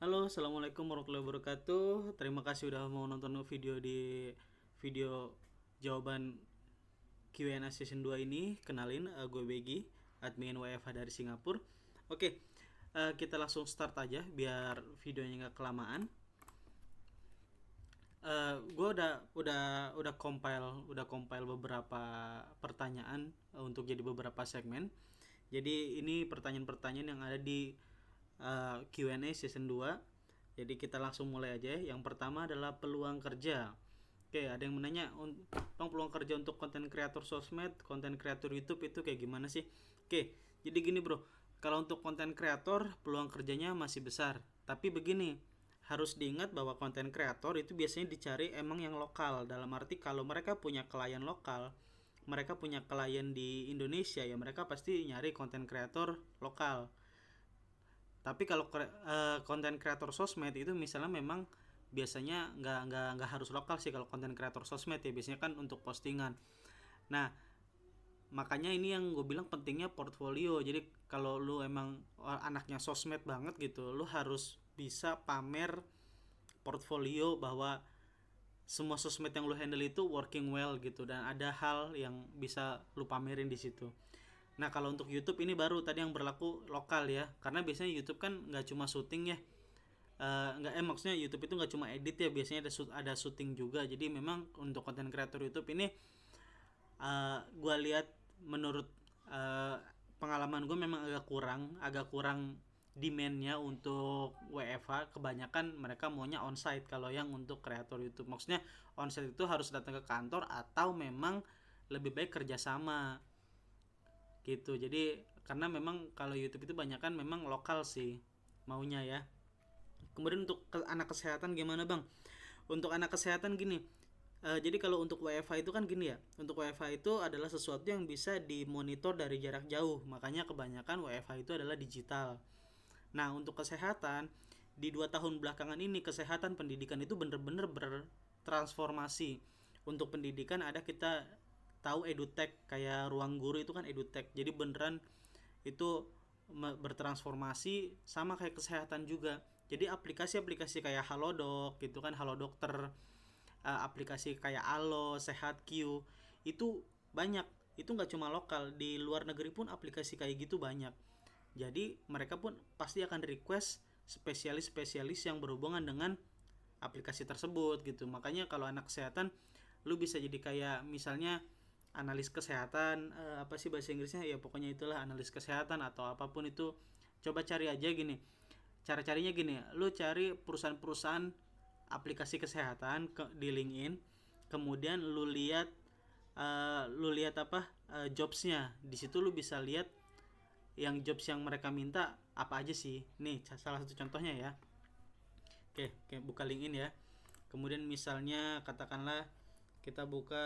Halo, assalamualaikum warahmatullahi wabarakatuh. Terima kasih udah mau nonton video di video jawaban Q&A session 2 ini. Kenalin, gue Begi, admin WFH dari Singapura. Oke, kita langsung start aja biar videonya nggak kelamaan. Gue udah compile beberapa pertanyaan untuk jadi beberapa segmen. Jadi ini pertanyaan-pertanyaan yang ada di Q&A season 2. Jadi kita langsung mulai aja. Yang pertama adalah peluang kerja. Oke, ada yang menanya, Bang, peluang kerja untuk konten kreator sosmed, konten kreator YouTube itu kayak gimana sih? Oke, jadi gini bro, kalau untuk konten kreator peluang kerjanya masih besar. Tapi begini, harus diingat bahwa konten kreator itu biasanya dicari emang yang lokal. Dalam arti kalau mereka punya klien lokal, mereka punya klien di Indonesia, ya mereka pasti nyari konten kreator lokal. Tapi kalau konten kreator sosmed itu misalnya memang biasanya nggak harus lokal sih kalau konten kreator sosmed ya, biasanya kan untuk postingan. Nah, makanya ini yang gue bilang pentingnya portfolio. Jadi kalau lu emang anaknya sosmed banget gitu, lu harus bisa pamer portfolio bahwa semua sosmed yang lu handle itu working well gitu, dan ada hal yang bisa lu pamerin di situ. Nah, kalau untuk YouTube ini baru tadi yang berlaku lokal ya, karena biasanya YouTube kan nggak cuma syuting ya. Nggak maksudnya YouTube itu nggak cuma edit ya, biasanya ada syuting juga. Jadi memang untuk konten kreator YouTube ini, gue lihat menurut pengalaman gue memang agak kurang demandnya untuk WFH. Kebanyakan mereka maunya onsite kalau yang untuk kreator YouTube. Maksudnya onsite itu harus datang ke kantor atau memang lebih baik kerjasama gitu. Jadi karena memang kalau YouTube itu banyak kan memang lokal sih maunya ya. Kemudian untuk anak kesehatan gimana bang? Untuk anak kesehatan gini, jadi kalau untuk WFH itu kan gini ya, untuk WFH itu adalah sesuatu yang bisa dimonitor dari jarak jauh, makanya kebanyakan WFH itu adalah digital. Nah, untuk kesehatan, di 2 tahun belakangan ini kesehatan pendidikan itu bener-bener bertransformasi. Untuk pendidikan ada, kita tahu edutech, kayak ruang guru itu kan edutech. Jadi beneran itu bertransformasi sama kayak kesehatan juga. Jadi aplikasi-aplikasi kayak Halodoc gitu kan, Halodokter, aplikasi kayak Alo, Sehat Q, itu banyak. Itu nggak cuma lokal, di luar negeri pun aplikasi kayak gitu banyak. Jadi mereka pun pasti akan request spesialis-spesialis yang berhubungan dengan aplikasi tersebut gitu. Makanya kalau anak kesehatan, lu bisa jadi kayak misalnya analis kesehatan, apa sih bahasa Inggrisnya ya, pokoknya itulah analis kesehatan atau apapun itu. Coba cari aja gini, cara carinya gini, lu cari perusahaan-perusahaan aplikasi kesehatan di LinkedIn, kemudian lu lihat apa, jobsnya di situ. Lu bisa lihat yang jobs yang mereka minta apa aja sih. Nih salah satu contohnya ya. Oke, buka LinkedIn ya. Kemudian misalnya katakanlah kita buka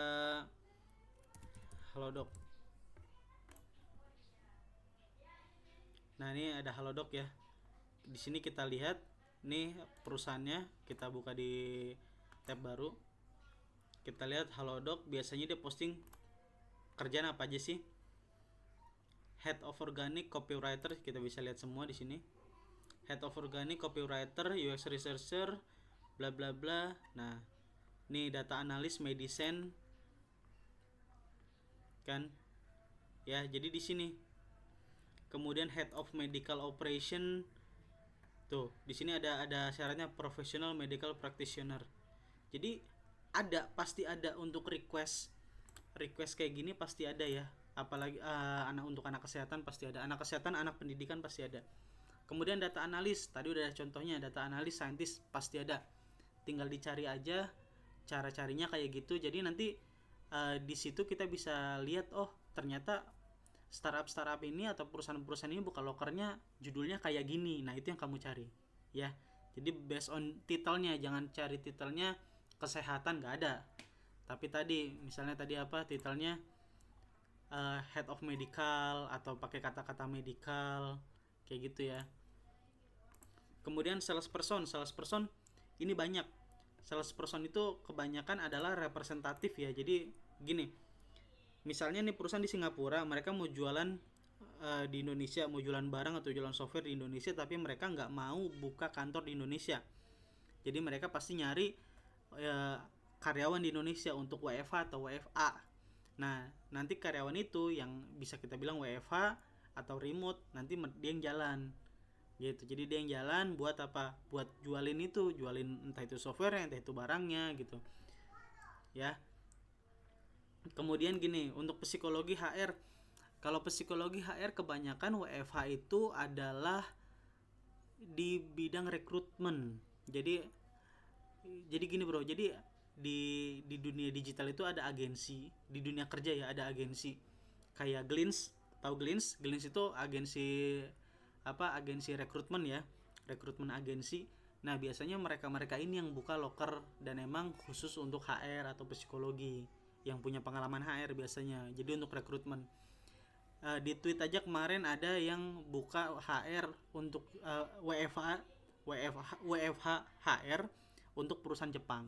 Halodoc. Nah, ini ada Halodoc ya. Di sini kita lihat nih perusahaannya, kita buka di tab baru. Kita lihat Halodoc, biasanya dia posting kerjaan apa aja sih. Head of Organic Copywriter, kita bisa lihat semua di sini. Head of Organic Copywriter, UX Researcher, bla bla bla. Nah, nih data analis medicine kan. Ya, jadi di sini. Kemudian Head of Medical Operation. Tuh, di sini ada syaratnya Professional Medical Practitioner. Jadi pasti ada untuk request kayak gini, pasti ada ya. Apalagi untuk anak kesehatan pasti ada. Anak kesehatan, anak pendidikan pasti ada. Kemudian data analis, tadi udah ada contohnya, data analis, saintis pasti ada. Tinggal dicari aja cara carinya kayak gitu. Jadi nanti di situ kita bisa lihat, oh ternyata startup ini atau perusahaan-perusahaan ini buka lokernya judulnya kayak gini. Nah, itu yang kamu cari ya. Jadi based on titelnya, jangan cari titelnya kesehatan, nggak ada. Tapi tadi misalnya tadi apa titelnya, head of medical atau pakai kata-kata medical kayak gitu ya. Kemudian salesperson ini banyak. Salesperson itu kebanyakan adalah representatif ya. Jadi gini, misalnya nih perusahaan di Singapura, mereka mau jualan di Indonesia, mau jualan barang atau jualan software di Indonesia, tapi mereka nggak mau buka kantor di Indonesia. Jadi mereka pasti nyari karyawan di Indonesia untuk WFH atau WFA. Nah, nanti karyawan itu yang bisa kita bilang WFH atau remote, nanti dia yang jalan gitu. Jadi dia yang jalan buat apa? Buat jualin entah itu software, entah itu barangnya gitu ya. Kemudian gini, untuk psikologi HR, kalau psikologi HR kebanyakan WFH itu adalah di bidang rekrutmen. Jadi gini bro, jadi di dunia digital itu ada agensi, di dunia kerja ya ada agensi kayak Glints. Tahu Glints? Glints itu agensi agensi rekrutmen ya, rekrutmen agensi. Nah biasanya mereka ini yang buka loker dan emang khusus untuk HR atau psikologi, yang punya pengalaman HR biasanya. Jadi untuk rekrutmen. Di tweet aja kemarin ada yang buka HR untuk WFH HR untuk perusahaan Jepang.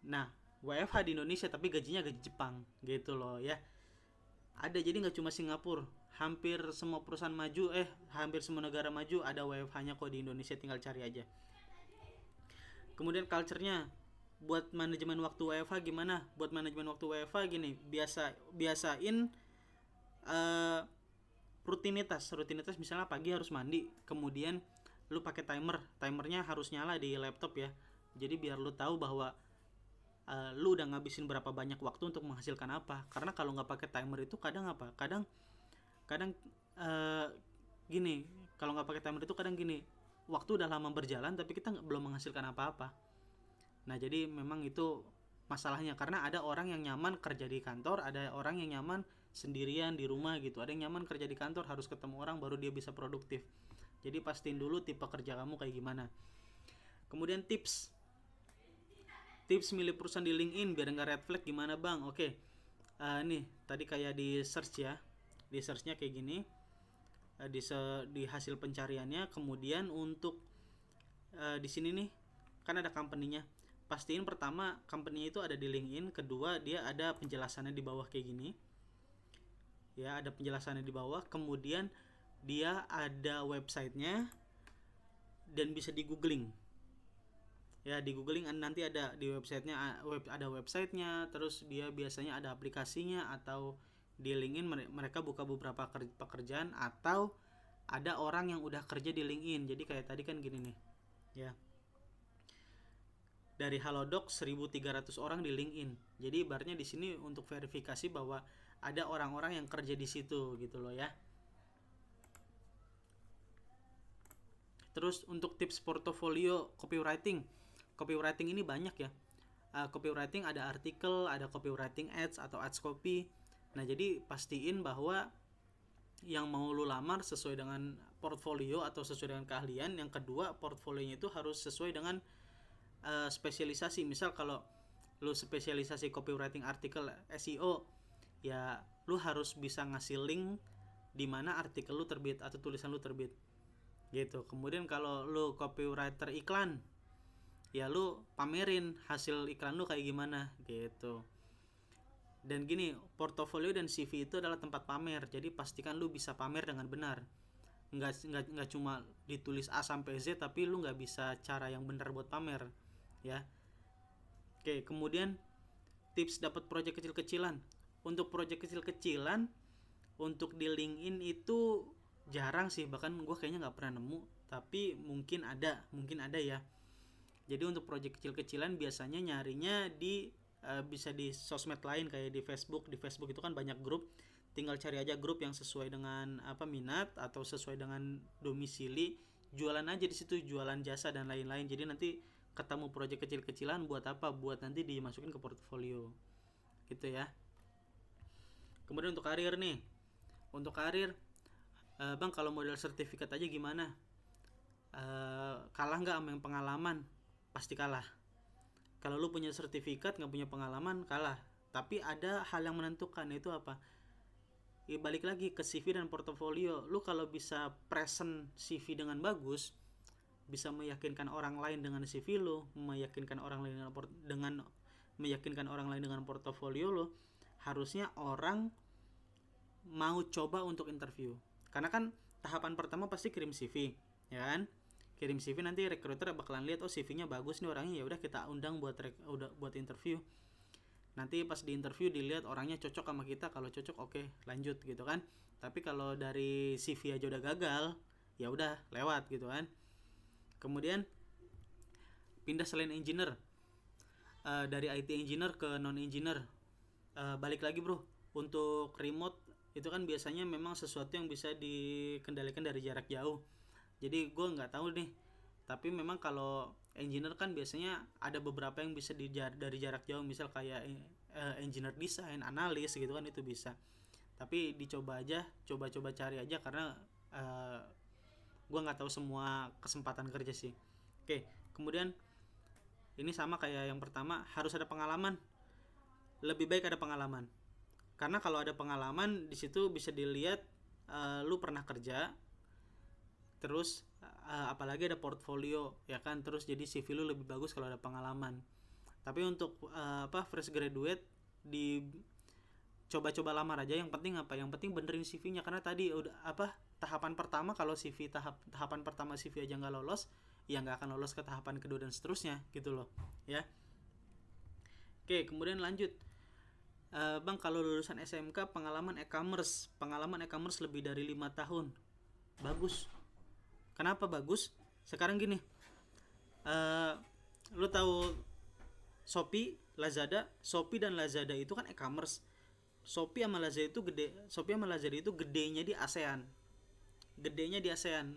Nah WFH di Indonesia tapi gajinya gaji Jepang gitu loh ya. Ada, jadi nggak cuma Singapura, hampir semua perusahaan maju, hampir semua negara maju ada WFH-nya kok di Indonesia, tinggal cari aja. Kemudian culture-nya, buat manajemen waktu WFH gimana? Buat manajemen waktu WFH gini, biasain rutinitas misalnya pagi harus mandi, kemudian lu pakai timernya harus nyala di laptop ya. Jadi biar lu tahu bahwa lu udah ngabisin berapa banyak waktu untuk menghasilkan apa. Karena kalau nggak pakai timer itu kadang gini, kalau nggak pakai timer itu kadang gini, waktu udah lama berjalan tapi kita belum menghasilkan apa-apa. Nah jadi memang itu masalahnya, karena ada orang yang nyaman kerja di kantor, ada orang yang nyaman sendirian di rumah gitu, ada yang nyaman kerja di kantor harus ketemu orang baru dia bisa produktif. Jadi pastiin dulu tipe kerja kamu kayak gimana. Kemudian tips milih perusahaan di LinkedIn biar nggak red flag gimana bang? Oke, nih tadi kayak di search ya, di searchnya kayak gini, di hasil pencariannya. Kemudian untuk di sini nih kan ada company-nya, pastiin pertama company itu ada di LinkedIn, kedua dia ada penjelasannya di bawah kayak gini ya, ada penjelasannya di bawah, kemudian dia ada websitenya dan bisa di googling ya, di googling nanti ada di websitenya, ada websitenya, terus dia biasanya ada aplikasinya, atau di LinkedIn mereka buka beberapa pekerjaan, atau ada orang yang udah kerja di LinkedIn. Jadi kayak tadi kan gini nih ya, dari Halodoc 1.300 orang di LinkedIn. Jadi ibaratnya di sini untuk verifikasi bahwa ada orang-orang yang kerja di situ gitu loh ya. Terus untuk tips portofolio copywriting ini banyak ya. Copywriting ada artikel, ada copywriting ads atau ads copy. Nah jadi pastiin bahwa yang mau lu lamar sesuai dengan portfolio atau sesuai dengan keahlian. Yang kedua, portfolionya itu harus sesuai dengan spesialisasi. Misal kalau lu spesialisasi copywriting artikel SEO, ya lu harus bisa ngasih link di mana artikel lu terbit atau tulisan lu terbit gitu. Kemudian kalau lu copywriter iklan, ya lu pamerin hasil iklan lu kayak gimana gitu. Dan gini, portofolio dan CV itu adalah tempat pamer, jadi pastikan lu bisa pamer dengan benar. Nggak cuma ditulis A sampai Z tapi lu nggak bisa cara yang benar buat pamer ya. Oke, kemudian tips dapat project kecil-kecilan. Untuk project kecil-kecilan untuk di LinkedIn itu jarang sih, bahkan gue kayaknya nggak pernah nemu, tapi mungkin ada ya. Jadi untuk project kecil-kecilan biasanya nyarinya bisa di sosmed lain kayak di Facebook. Di Facebook itu kan banyak grup, tinggal cari aja grup yang sesuai dengan minat atau sesuai dengan domisili, jualan aja di situ, jualan jasa dan lain-lain. Jadi nanti ketemu project kecil-kecilan buat apa? Buat nanti dimasukin ke portfolio gitu ya. Kemudian untuk karir nih, bang kalau model sertifikat aja gimana? Kalah nggak sama yang pengalaman? Pasti kalah. Kalau lu punya sertifikat nggak punya pengalaman, kalah. Tapi ada hal yang menentukan, itu apa? Balik lagi ke CV dan portofolio. Lu kalau bisa present CV dengan bagus, bisa meyakinkan orang lain dengan CV lu, meyakinkan orang lain dengan portofolio lu, harusnya orang mau coba untuk interview. Karena kan tahapan pertama pasti kirim CV, ya kan? Kirim CV, nanti recruiter bakalan lihat, oh CV-nya bagus nih orangnya, ya udah kita undang buat interview. Nanti pas di interview dilihat orangnya cocok sama kita, kalau cocok oke, lanjut gitu kan. Tapi kalau dari CV aja udah gagal, ya udah lewat gitu kan. Kemudian pindah selain engineer, dari IT engineer ke non engineer. Balik lagi bro, untuk remote itu kan biasanya memang sesuatu yang bisa dikendalikan dari jarak jauh. Jadi gue nggak tahu nih, tapi memang kalau engineer kan biasanya ada beberapa yang bisa dari jarak jauh, misal kayak engineer design, analis gitu kan, itu bisa. Tapi dicoba aja, coba-coba cari aja, karena gue nggak tahu semua kesempatan kerja sih. Oke, kemudian ini sama kayak yang pertama, harus ada pengalaman. Lebih baik ada pengalaman, karena kalau ada pengalaman di situ bisa dilihat lu pernah kerja, terus apalagi ada portfolio ya kan, terus jadi CV lu lebih bagus kalau ada pengalaman. Tapi untuk fresh graduate, di coba-coba lamar aja, yang penting benerin CV-nya, karena tadi udah tahapan pertama, kalau CV tahapan pertama CV aja nggak lolos, ya nggak akan lolos ke tahapan kedua dan seterusnya gitu loh ya. Oke, kemudian lanjut. Bang, kalau lulusan SMK pengalaman e-commerce lebih dari 5 tahun. Bagus. Kenapa bagus? Sekarang gini, lu tahu Shopee dan Lazada itu kan e-commerce. Shopee sama Lazada itu gedenya di ASEAN.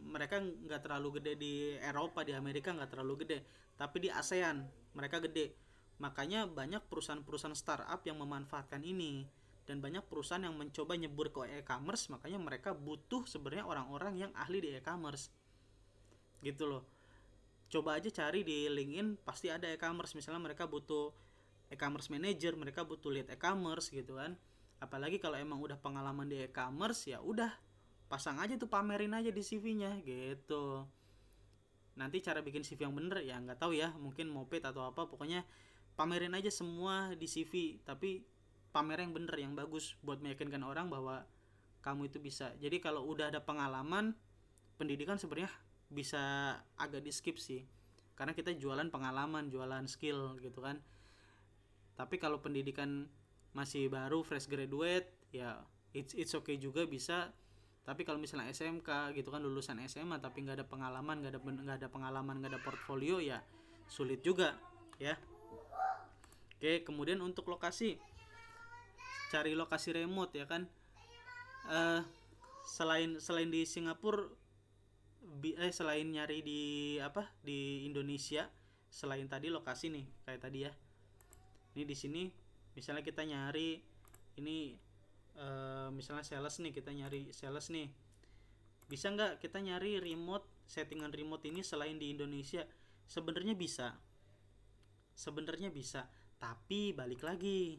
Mereka nggak terlalu gede di Eropa, di Amerika nggak terlalu gede, tapi di ASEAN mereka gede. Makanya banyak perusahaan-perusahaan startup yang memanfaatkan ini, dan banyak perusahaan yang mencoba nyebur ke e-commerce. Makanya mereka butuh sebenarnya orang-orang yang ahli di e-commerce gitu loh. Coba aja cari di LinkedIn, pasti ada e-commerce. Misalnya mereka butuh e-commerce manager, mereka butuh lead e-commerce gitu kan. Apalagi kalau emang udah pengalaman di e-commerce, ya udah pasang aja tuh, pamerin aja di CV-nya gitu. Nanti cara bikin CV yang bener ya nggak tahu ya, mungkin moped atau apa, pokoknya pamerin aja semua di CV, tapi pamer yang bener, yang bagus, buat meyakinkan orang bahwa kamu itu bisa. Jadi kalau udah ada pengalaman, pendidikan sebenarnya bisa agak di skip sih, karena kita jualan pengalaman, jualan skill gitu kan. Tapi kalau pendidikan masih baru, fresh graduate, ya it's okay juga, bisa. Tapi kalau misalnya SMK gitu kan, lulusan SMA tapi nggak ada pengalaman, nggak ada portfolio, ya sulit juga ya. Oke, kemudian untuk lokasi, cari lokasi remote ya kan. Selain di Singapura, selain nyari di Indonesia, selain tadi lokasi nih kayak tadi ya. Ini di sini misalnya kita nyari ini, misalnya sales nih, kita nyari sales nih. Bisa nggak kita nyari remote, settingan remote ini selain di Indonesia? Sebenarnya bisa, tapi balik lagi,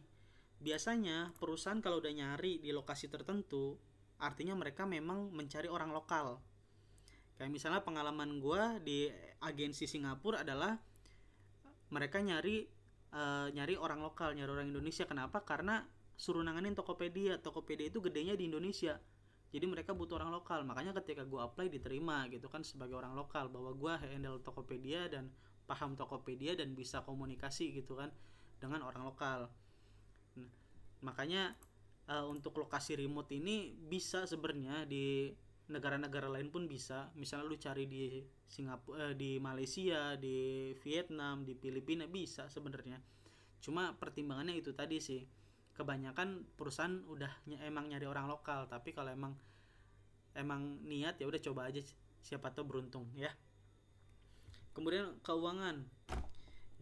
biasanya perusahaan kalau udah nyari di lokasi tertentu, artinya mereka memang mencari orang lokal. Kayak misalnya pengalaman gue di agensi Singapura adalah mereka nyari orang lokal, nyari orang Indonesia. Kenapa? Karena suruh nanganin Tokopedia itu gedenya di Indonesia, jadi mereka butuh orang lokal. Makanya ketika gue apply diterima gitu kan, sebagai orang lokal, bahwa gue handle Tokopedia dan paham Tokopedia dan bisa komunikasi gitu kan dengan orang lokal. Nah, makanya untuk lokasi remote ini bisa sebenarnya di negara-negara lain pun bisa. Misalnya lu cari di Singapura, di Malaysia, di Vietnam, di Filipina, bisa sebenarnya. Cuma pertimbangannya itu tadi sih, kebanyakan perusahaan udah emang nyari orang lokal. Tapi kalau emang niat, ya udah coba aja, siapa tahu beruntung ya. Kemudian keuangan,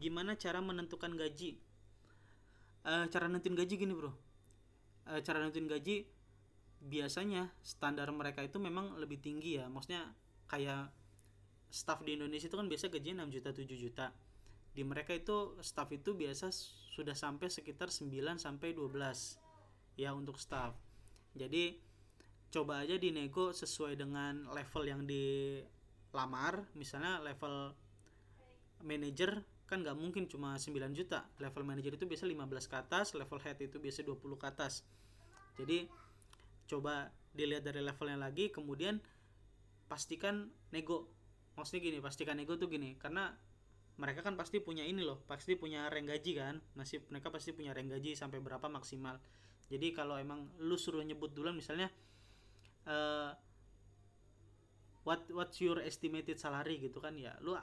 gimana cara menentukan gaji? Cara nentuin gaji gini bro, cara nentuin gaji biasanya standar mereka itu memang lebih tinggi ya. Maksudnya kayak staff di Indonesia itu kan biasa gajinya 6 juta 7 juta. Di mereka itu staff itu biasa sudah sampai sekitar 9 sampai 12 ya untuk staff. Jadi coba aja dinego sesuai dengan level yang dilamar. Misalnya level manager kan nggak mungkin cuma 9 juta. Level manager itu biasa 15 ke atas, level head itu biasa 20 ke atas. Jadi coba dilihat dari levelnya lagi, kemudian pastikan nego. Maksudnya gini, pastikan nego tuh gini, karena mereka kan pasti punya ini loh, pasti punya rank gaji kan, mereka pasti punya rank gaji sampai berapa maksimal. Jadi kalau emang lu suruh nyebut duluan, misalnya uh, what's your estimated salary gitu kan, ya lu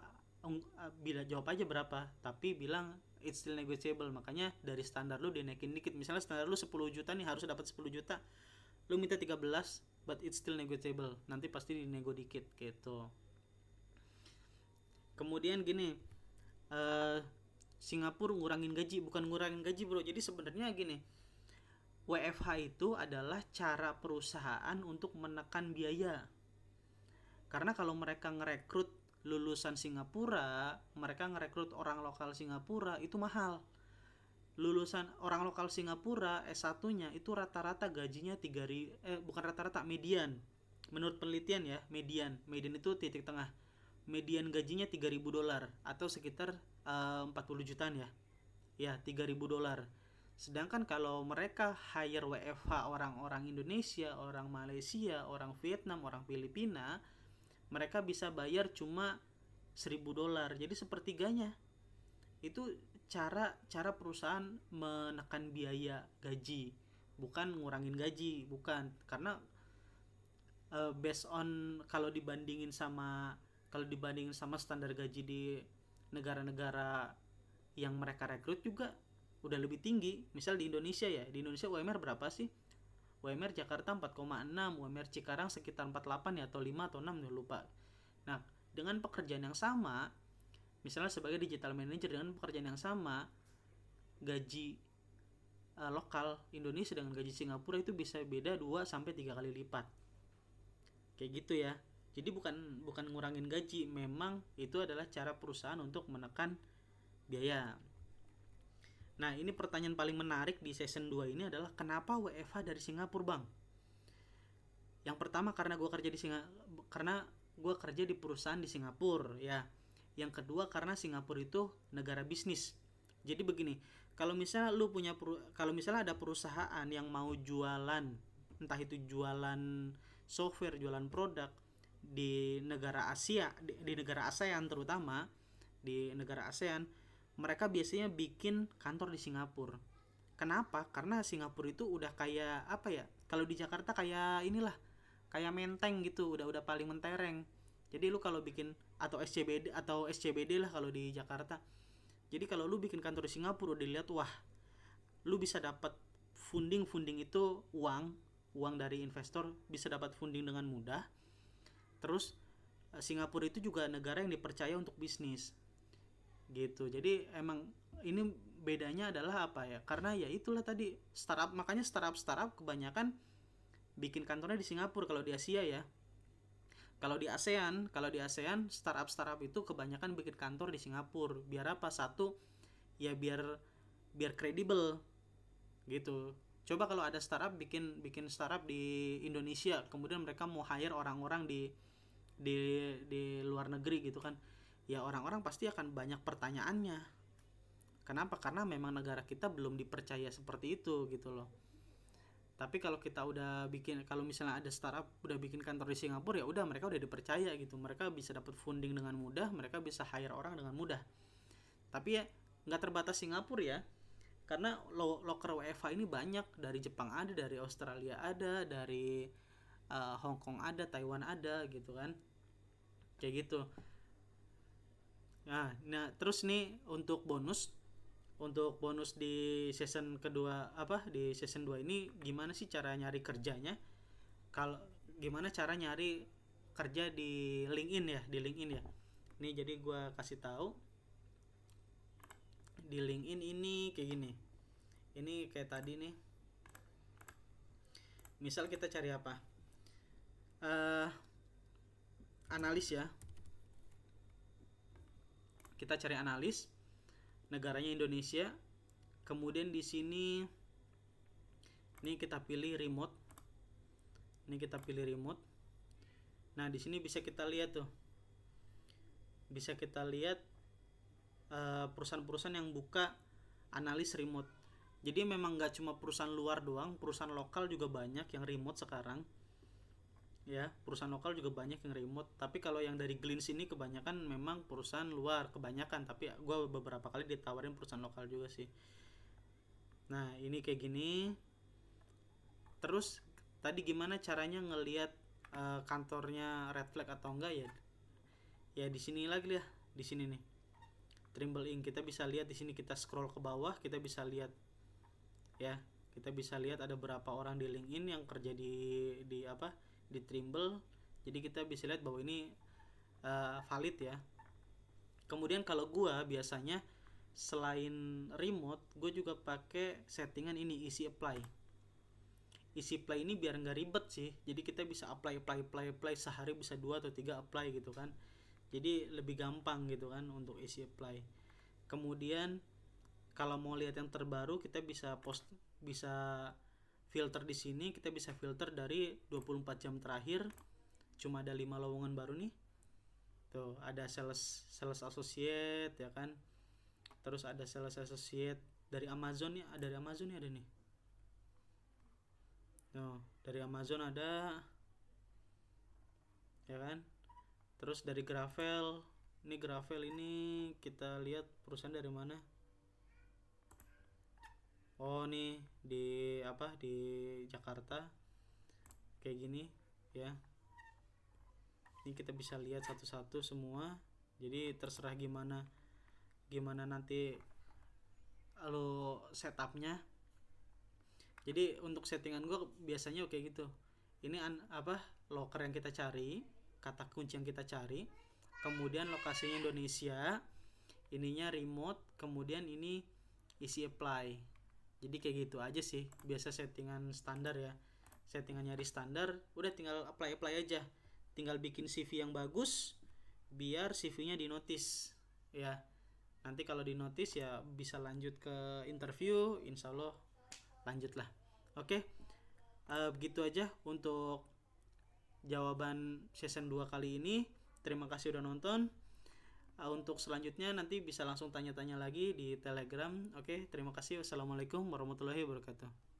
bila jawab aja berapa, tapi bilang it's still negotiable. Makanya dari standar lu dinaikin dikit, misalnya standar lu 10 juta nih, harus dapat 10 juta, lu minta 13, but it's still negotiable, nanti pasti dinego dikit gitu. Kemudian gini, Singapura ngurangin gaji, bukan ngurangin gaji bro. Jadi sebenarnya gini, WFH itu adalah cara perusahaan untuk menekan biaya. Karena kalau mereka ngerekrut lulusan Singapura, mereka ngerekrut orang lokal Singapura, itu mahal. Lulusan orang lokal Singapura S1-nya itu rata-rata gajinya 3.000, bukan rata-rata, median. Menurut penelitian ya, median itu titik tengah. Median gajinya $3.000 atau sekitar 40 jutaan ya. Ya, $3.000. Sedangkan kalau mereka hire WFH orang-orang Indonesia, orang Malaysia, orang Vietnam, orang Filipina, mereka bisa bayar cuma $1.000. Jadi sepertiganya. Itu cara perusahaan menekan biaya gaji, bukan ngurangin gaji, bukan. Karena based on kalau dibandingin sama standar gaji di negara-negara yang mereka rekrut juga udah lebih tinggi. Misal di Indonesia ya, di Indonesia UMR berapa sih? UMR Jakarta 4,6, UMR Cikarang sekitar 4,8 ya, atau 5 atau 6 ya, lupa. Nah, dengan pekerjaan yang sama, misalnya sebagai digital manager, dengan pekerjaan yang sama, gaji lokal Indonesia dengan gaji Singapura itu bisa beda 2 sampai 3 kali lipat. Kayak gitu ya. Jadi bukan ngurangin gaji, memang itu adalah cara perusahaan untuk menekan biaya. Nah, ini pertanyaan paling menarik di season 2 ini adalah kenapa WFH dari Singapura, Bang? Yang pertama karena gue kerja di perusahaan di Singapura ya. Yang kedua karena Singapura itu negara bisnis. Jadi begini, kalau misalnya ada perusahaan yang mau jualan, entah itu jualan software, jualan produk di negara Asia, di negara ASEAN, terutama di negara ASEAN, mereka biasanya bikin kantor di Singapura. Kenapa? Karena Singapura itu udah kayak apa ya? Kalau di Jakarta kayak inilah, kayak menteng gitu, udah paling mentereng. Jadi lu kalau bikin atau SCBD lah kalau di Jakarta. Jadi kalau lu bikin kantor di Singapura, udah dilihat, wah, lu bisa dapat funding itu uang dari investor, bisa dapat funding dengan mudah. Terus Singapura itu juga negara yang dipercaya untuk bisnis gitu. Jadi emang ini bedanya adalah apa ya, karena ya itulah tadi, startup. Makanya startup kebanyakan bikin kantornya di Singapura kalau di Asia ya. Kalau di ASEAN startup itu kebanyakan bikin kantor di Singapura. Biar apa? Satu, ya biar kredibel gitu. Coba kalau ada startup bikin startup di Indonesia, kemudian mereka mau hire orang-orang di luar negeri gitu kan, ya orang-orang pasti akan banyak pertanyaannya. Kenapa? Karena memang negara kita belum dipercaya seperti itu gitu loh. Tapi kalau kita kalau misalnya ada startup udah bikin kantor di Singapura, ya udah, mereka udah dipercaya gitu. Mereka bisa dapat funding dengan mudah, mereka bisa hire orang dengan mudah. Tapi ya nggak terbatas Singapura ya. Karena loker WFH ini banyak, dari Jepang ada, dari Australia ada, dari Hong Kong ada, Taiwan ada gitu kan. Kayak gitu. Nah, terus nih untuk bonus di season kedua, di season 2 ini, gimana sih cara nyari kerjanya? Kalau gimana cara nyari kerja di LinkedIn ya. Nih jadi gua kasih tahu. Di LinkedIn ini kayak gini. Ini kayak tadi nih. Misal kita cari apa? Analis ya. Kita cari analis, negaranya Indonesia. Kemudian di sini ini kita pilih remote. Nah, di sini bisa kita lihat tuh. Perusahaan-perusahaan yang buka analis remote. Jadi memang nggak cuma perusahaan luar doang, perusahaan lokal juga banyak yang remote sekarang. Ya, perusahaan lokal juga banyak yang remote. Tapi kalau yang dari Glints ini kebanyakan memang perusahaan luar, kebanyakan. Tapi gue beberapa kali ditawarin perusahaan lokal juga sih. Nah, ini kayak gini. Terus tadi gimana caranya ngelihat kantornya Red Flag atau enggak ya? Ya di sini lagi ya, di sini nih. Trimble Inc. Kita bisa lihat di sini, kita scroll ke bawah, kita bisa lihat ya. Kita bisa lihat ada berapa orang di LinkedIn yang kerja di apa? Di Trimble. Jadi kita bisa lihat bahwa ini valid ya. Kemudian kalau gua biasanya selain remote, gue juga pakai settingan ini, easy apply. Easy apply ini biar nggak ribet sih, jadi kita bisa apply sehari bisa 2 atau 3 apply gitu kan, jadi lebih gampang gitu kan untuk easy apply. Kemudian kalau mau lihat yang terbaru, kita bisa bisa filter di sini. Kita bisa filter dari 24 jam terakhir, cuma ada 5 lowongan baru nih. Tuh, ada sales associate ya kan. Terus ada sales associate dari Amazon nih, dari Amazon nih ada nih. Tuh, dari Amazon ada ya kan. Terus dari Gravel, ini kita lihat perusahaan dari mana. Oh nih di apa, di Jakarta kayak gini ya. Ini kita bisa lihat satu-satu semua. Jadi terserah gimana nanti lo setupnya. Jadi untuk settingan gue biasanya kayak gitu. Ini apa, loker yang kita cari, kata kunci yang kita cari, kemudian lokasinya Indonesia, ininya remote, kemudian ini isi apply. Jadi kayak gitu aja sih biasa settingan standar ya. Settingan nyari standar, udah tinggal apply aja. Tinggal bikin CV yang bagus biar CV-nya di notice ya. Nanti kalau di notice ya bisa lanjut ke interview, insya Allah lanjut lah. Oke, begitu aja untuk jawaban season 2 kali ini. Terima kasih udah nonton. Untuk selanjutnya nanti bisa langsung tanya-tanya lagi di Telegram. Oke, terima kasih. Wassalamualaikum warahmatullahi wabarakatuh.